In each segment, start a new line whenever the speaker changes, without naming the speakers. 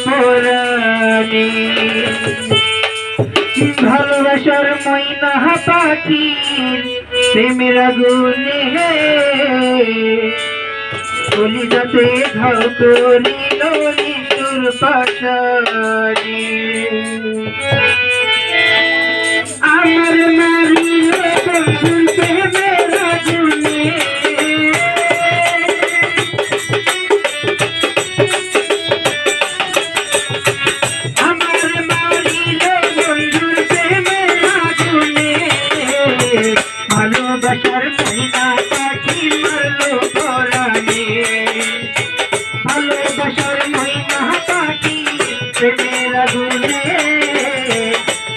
পরাণে ভালোবাসার ময়না পাখি প্রেমের আগুনে কলিজাতে ঘাও করিল নিষ্ঠুর পাশানি আমার মারিল বন্ধুর প্রেমের আগুনে ভালোবাসার ময়না পাখি মারলো পরাণে ভালোবাসার ময়না পাখি প্রেমের আগুনে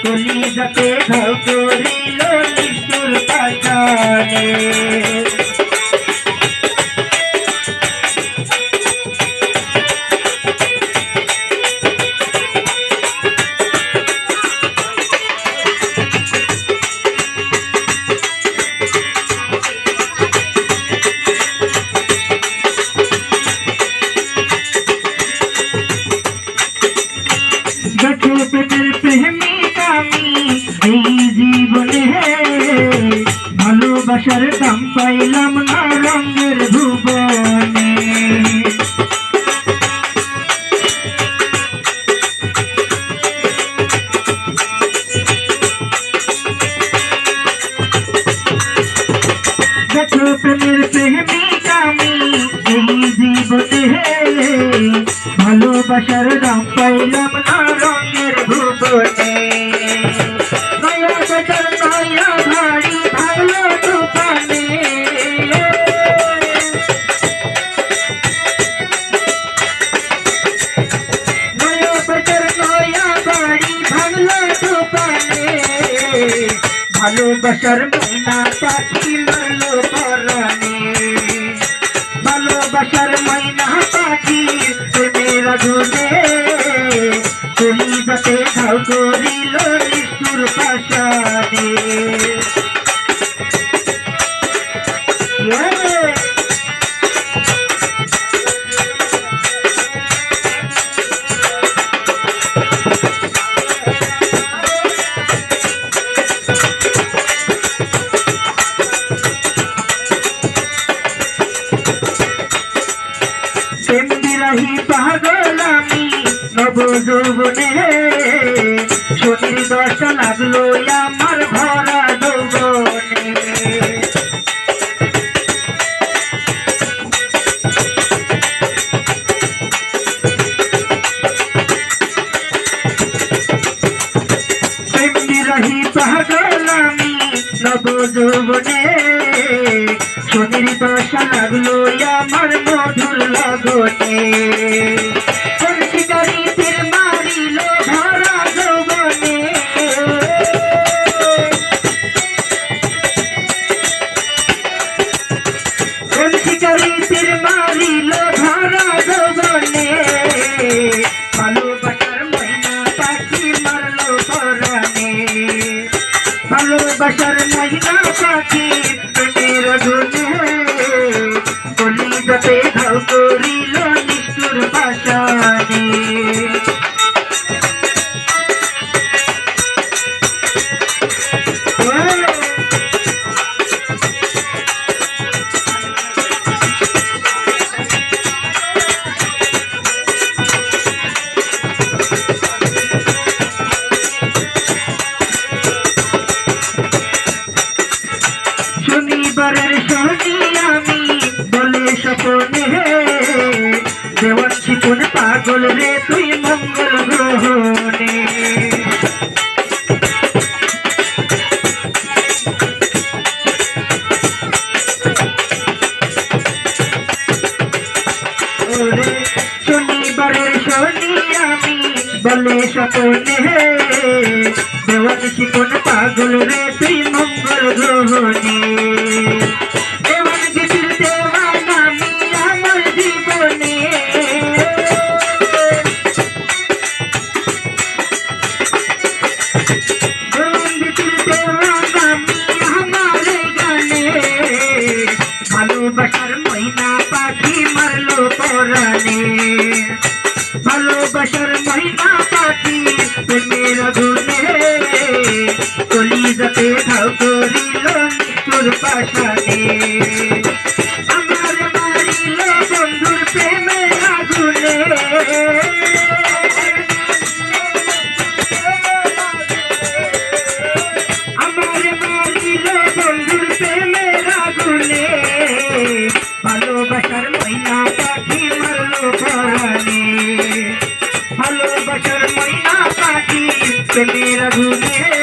কলিজাতে ঘাও করিল নিষ্ঠুর পাশানে প্রেমের প্রেমিক আমি এই জীবনে ভালোবাসার দাম পাইলাম না রঙের ভুবনে প্রেমের প্রেমিক আমি এই জীবনে ভালোবাসার দাম পাইলাম না রঙের ভুবনে নয়া বাজার নয়া ভাড়ি ভালো দোকানে নয়া বাজার নয়া বাড়ি ভালো দোকানে ভালোবাসার ময়না পাখি মারলো পরাণে ভালোবাসার ময়না পাখি প্রেমের আগুনে কলিজাতে ঘাও করিল নিষ্ঠুর পাশানে পাগল আমি নব যৌবনে শনির দশা লাগলো আমার ভরা যৌবনে প্রেমবিরহী পাগল আমি নব যৌবনে শনির দশা লাগলো আমার মধুর লগনে শিকারি তীর মারিল ভরা যৌবনে শিকারি তীর মারিল ভরা যৌবনে ভালোবাসার ময়না পাখি মারলো পরাণে ভালোবাসার ময়না পাখি প্রেমের আগুনে কলিজাতে ঘাও করিল নিষ্ঠুর পাশানে শনিবারের শনি আমি বলে স্বপনে দেওয়ান চিকন পাগল রে তুই মঙ্গল গ্রহণে শনিবারের শনি আমি বলে স্বপনে দেওয়ান চিকন পাগল রে তুই মঙ্গল গ্রহণে দেওয়ান গীতির দেওয়ান আমি আমার জীবনে দেওয়ান গীতির দেওয়ান আমি আমার গানে ভালোবাসার ময়না পাখি মারলো পরাণে ভালোবাসার ভালোবাসার ময়না পাখি প্রেমের আগুনে কলিজাতে ঘাও করিল নিষ্ঠুর পাশানে আমার মারিল বন্ধুর প্রেমের আগুনে আমার মারিল বন্ধুর প্রেমের আগুনে ভালোবাসার ময়না পাখি মারলো পরাণে ভালোবাসার ময়না পাখি প্রেমের আগুনে